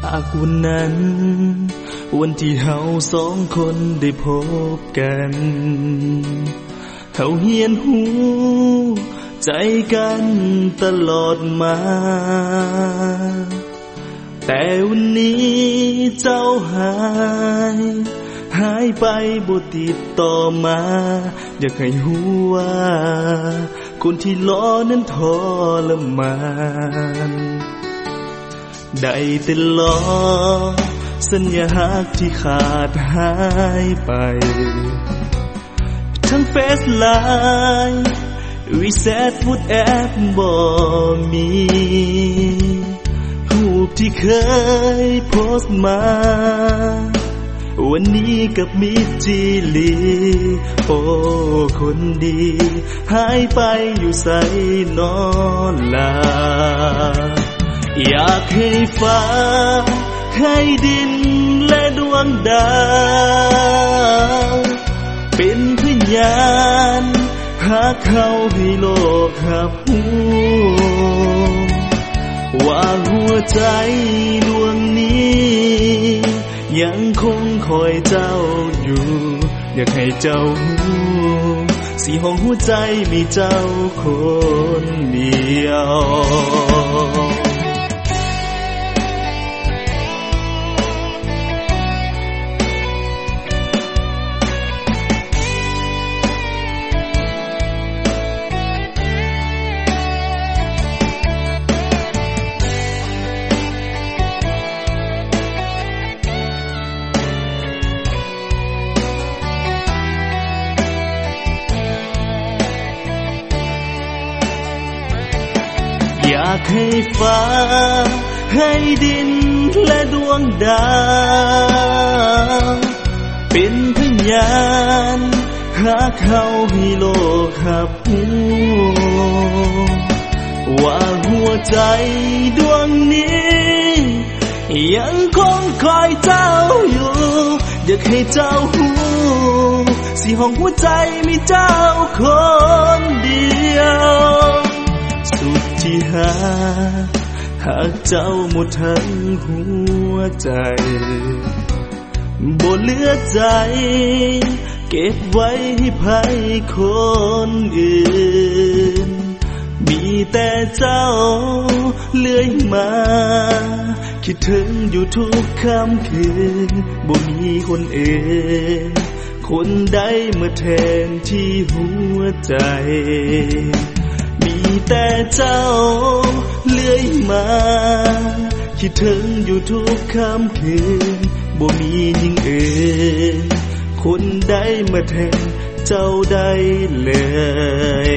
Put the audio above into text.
หากวันนั้นวันที่เฮาสองคนได้พบกันเฮาเฮียนหูใจกันตลอดมาแต่วันนี้เจ้าหายไปบ่ติดต่อมาอยากให้ฮู้ว่าคนที่รอนั้นทรมานได้แต่รอสัญญาฮักที่ขาดหายไปทั้งเฟซไลน์วิแซดพูดแอปบ่มีรูปที่เคยโพสต์มาวันนี้กับมิตรจีลีโอ้คนดีหายไปอยู่ไสนอนลาอยากให้ฟ้าให้ดินและดวงดาวเป็นพยานหากเขาให้โลกรับรู้ว่าหัวใจดวงนี้ยังคงคอยเจ้าอยู่อยากให้เจ้ารู้สิห้องหัวใจมีเจ้าคนเดียวอยากให้ฟ้าให้ดินและดวงดาวเป็นพยานหากเขาให้โลกรับรู้ว่าหัวใจดวงนี้ยังคงคอยเจ้าอยู่อยากให้เจ้ารู้สิห้องหัวใจมีเจ้าคนเดียวสุดที่หากเจ้าหมดทั้งหัวใจบ่เหลือใจเก็บไว้ให้ไผคนอื่นมีแต่เจ้าเลื่อยมาคิดถึงอยู่ทุกค่ำคืนบ่มีคนอื่นคนใดมาแทนที่หัวใจมีแต่เจ้าเลื่อยมาคิดถึงอยู่ทุกค่ำคืนบ่มียิ่งอื่นคนใดมาแทนเจ้าได้เลย